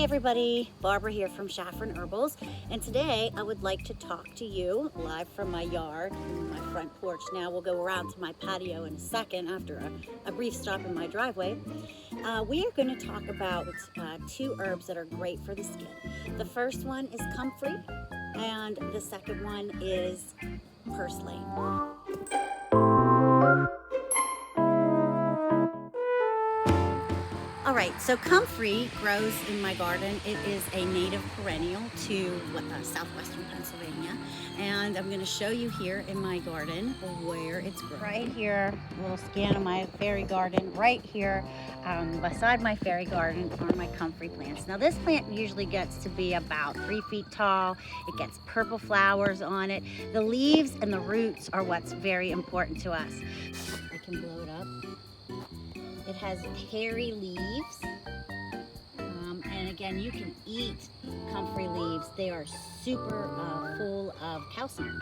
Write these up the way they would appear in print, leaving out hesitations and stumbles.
Hey everybody, Barbara here from Shafran Herbals, and today I would like to talk to you live from my yard, my front porch. Now we'll go around to my patio in a second after a brief stop in my driveway. We are going to talk about two herbs that are great for the skin. The first one is comfrey, and the second one is purslane. All right, so comfrey grows in my garden. It is a native perennial to southwestern Pennsylvania, and I'm going to show you here in my garden where it's grown. Right here, a little scan of my fairy garden. Right here, beside my fairy garden are my comfrey plants. Now this plant usually gets to be about 3 feet tall. It gets purple flowers on it. The leaves and the roots are what's very important to us. I can blow it up. It has hairy leaves, and again, you can eat comfrey leaves. They are super full of calcium.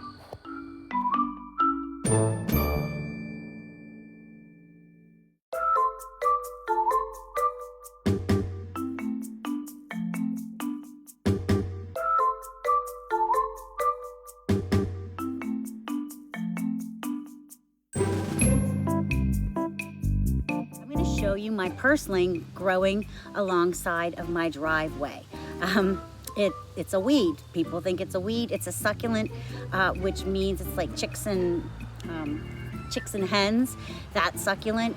Show you my purslane growing alongside of my driveway. It's a weed. People think it's a weed. It's a succulent, which means it's like chicks and hens. That succulent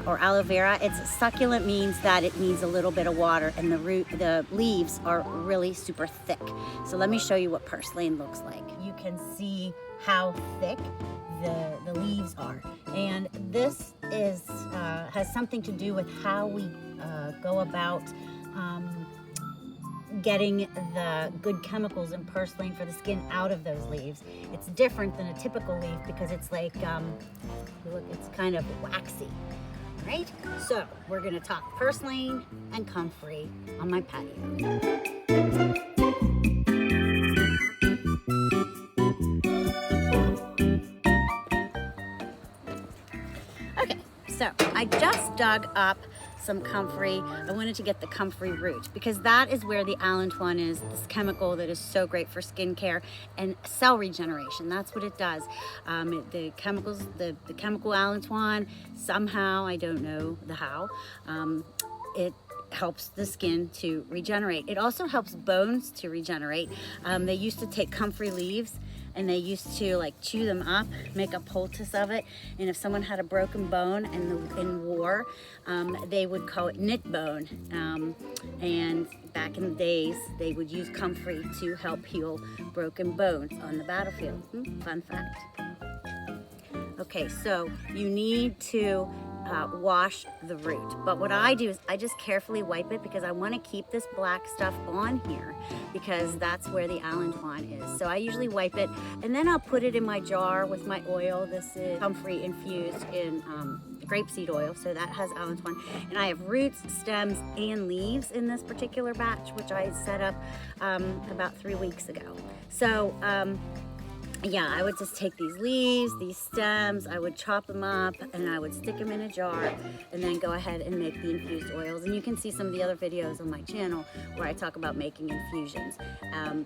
or aloe vera. It's succulent means that it needs a little bit of water, and the leaves are really super thick. So let me show you what purslane looks like. You can see how thick the leaves are, and this has something to do with how we go about getting the good chemicals in purslane for the skin out of those leaves. It's different than a typical leaf because it's like look, it's kind of waxy. Right? So we're going to talk purslane and comfrey on my patio. So I just dug up some comfrey. I wanted to get the comfrey root because that is where the allantoin is, this chemical that is so great for skincare and cell regeneration. That's what it does. The chemical allantoin, somehow, I don't know the how, it helps the skin to regenerate. It also helps bones to regenerate. They used to take comfrey leaves and they used to like chew them up, make a poultice of it, and if someone had a broken bone in war, they would call it knit bone. And back in the days, they would use comfrey to help heal broken bones on the battlefield. Fun fact. Okay, so you need to wash the root, but what I do is I just carefully wipe it because I want to keep this black stuff on here because that's where the allantoin is. So I usually wipe it, and then I'll put it in my jar with my oil. This is comfrey infused in grapeseed oil, so that has allantoin, and I have roots, stems, and leaves in this particular batch, which I set up about 3 weeks ago. So yeah, I would just take these leaves, these stems, I would chop them up, and I would stick them in a jar, and then go ahead and make the infused oils. And you can see some of the other videos on my channel where I talk about making infusions.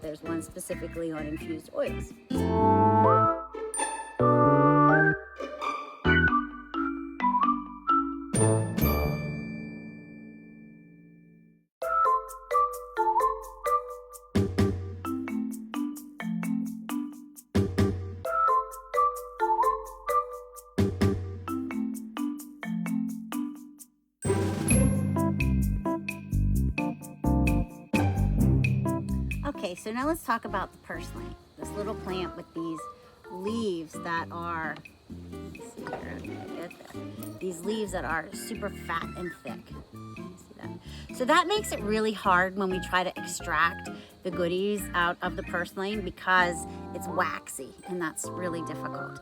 There's one specifically on infused oils. Okay, so now let's talk about the purslane, this little plant with these leaves that are, let's see here, I'm gonna get that. These leaves that are super fat and thick. See that? So that makes it really hard when we try to extract the goodies out of the purslane because it's waxy, and that's really difficult.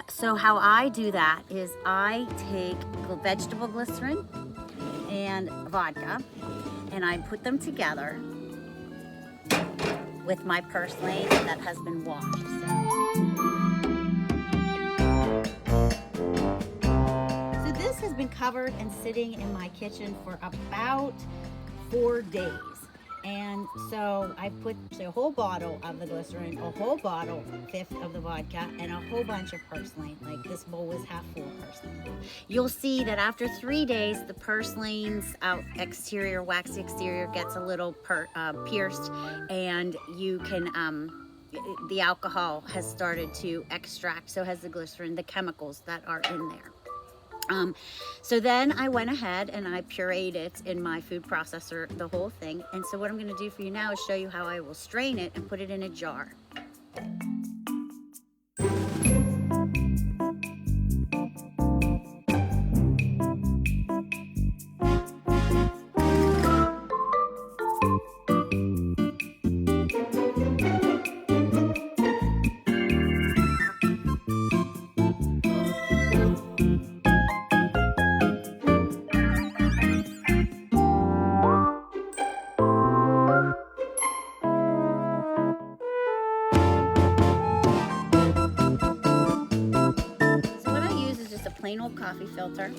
So how I do that is I take vegetable glycerin and vodka, and I put them together with my purslane that has been washed. So this has been covered and sitting in my kitchen for about 4 days. And so I put a whole bottle of the glycerin, a whole bottle, fifth of the vodka, and a whole bunch of Purslane. Like this bowl was half full of Purslane. You'll see that after 3 days, the Purslane's exterior, waxy exterior gets a little pierced, and you can, the alcohol has started to extract, so has the glycerin, the chemicals that are in there. So then I went ahead and I pureed it in my food processor, the whole thing. And so what I'm going to do for you now is show you how I will strain it and put it in a jar. Plain old coffee filter,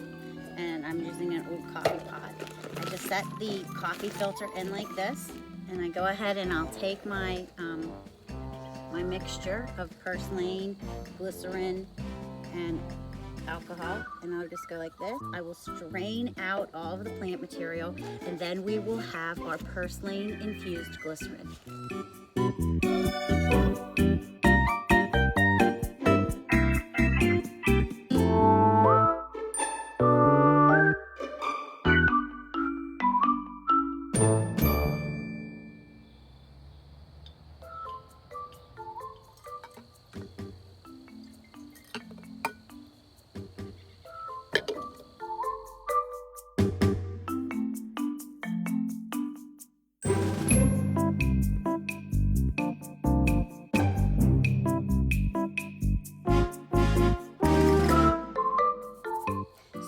and I'm using an old coffee pot. I just set the coffee filter in like this, and I go ahead and I'll take my my mixture of Purslane, glycerin, and alcohol, and I'll just go like this. I will strain out all of the plant material, and then we will have our Purslane infused glycerin.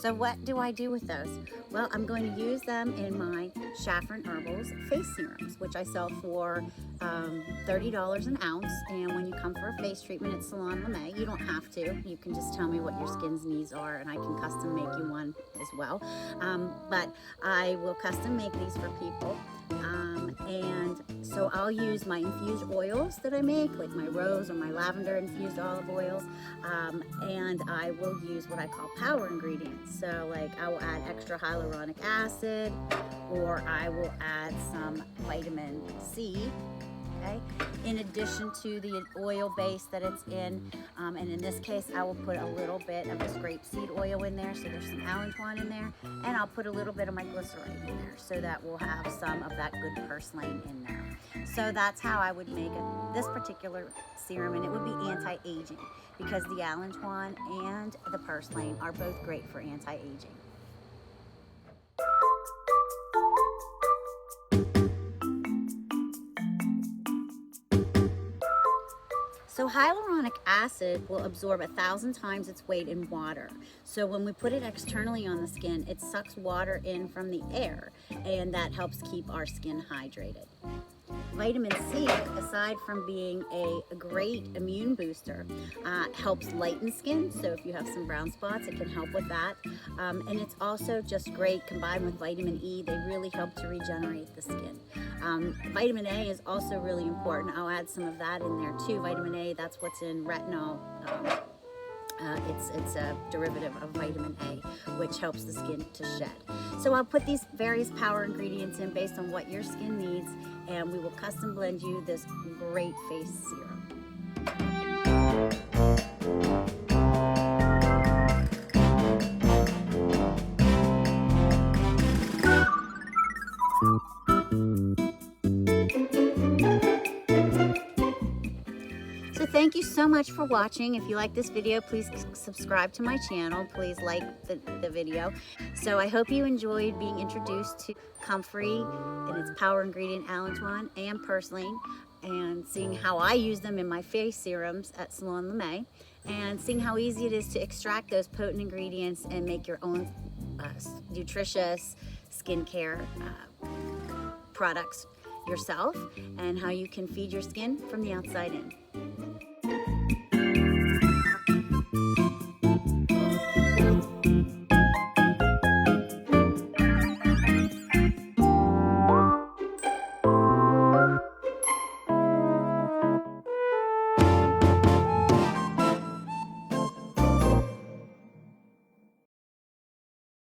So what do I do with those? Well, I'm going to use them in my Shafran Herbals face serums, which I sell for $30 an ounce. And when you come for a face treatment at Salon LeMay, you don't have to. You can just tell me what your skin's needs are, and I can custom make you one as well. But I will custom make these for people. And so I'll use my infused oils that I make, like my rose or my lavender infused olive oils, and I will use what I call power ingredients. So like I will add extra hyaluronic acid, or I will add some vitamin C, okay, in addition to the oil base that it's in. And in this case, I will put a little bit of this grapeseed oil in there, so there's some allantoin in there, and I'll put a little bit of my glycerite in there, so that we'll have some of that good Purslane in there. So that's how I would make this particular serum, and it would be anti-aging, because the allantoin and the Purslane are both great for anti-aging. So hyaluronic acid will absorb 1,000 times its weight in water. So when we put it externally on the skin, it sucks water in from the air, and that helps keep our skin hydrated. Vitamin C, aside from being a great immune booster, helps lighten skin. So if you have some brown spots, it can help with that. And it's also just great combined with vitamin E. They really help to regenerate the skin. Vitamin A is also really important. I'll add some of that in there too. Vitamin A, that's what's in retinol. It's a derivative of vitamin A, which helps the skin to shed. So I'll put these various power ingredients in based on what your skin needs, and we will custom blend you this great face serum. So thank you so much for watching. If you like this video, please subscribe to my channel. Please like the video. So I hope you enjoyed being introduced to Comfrey and its power ingredient allantoin and Purslane, and seeing how I use them in my face serums at Salon LeMay, and seeing how easy it is to extract those potent ingredients and make your own nutritious skincare products yourself, and how you can feed your skin from the outside in.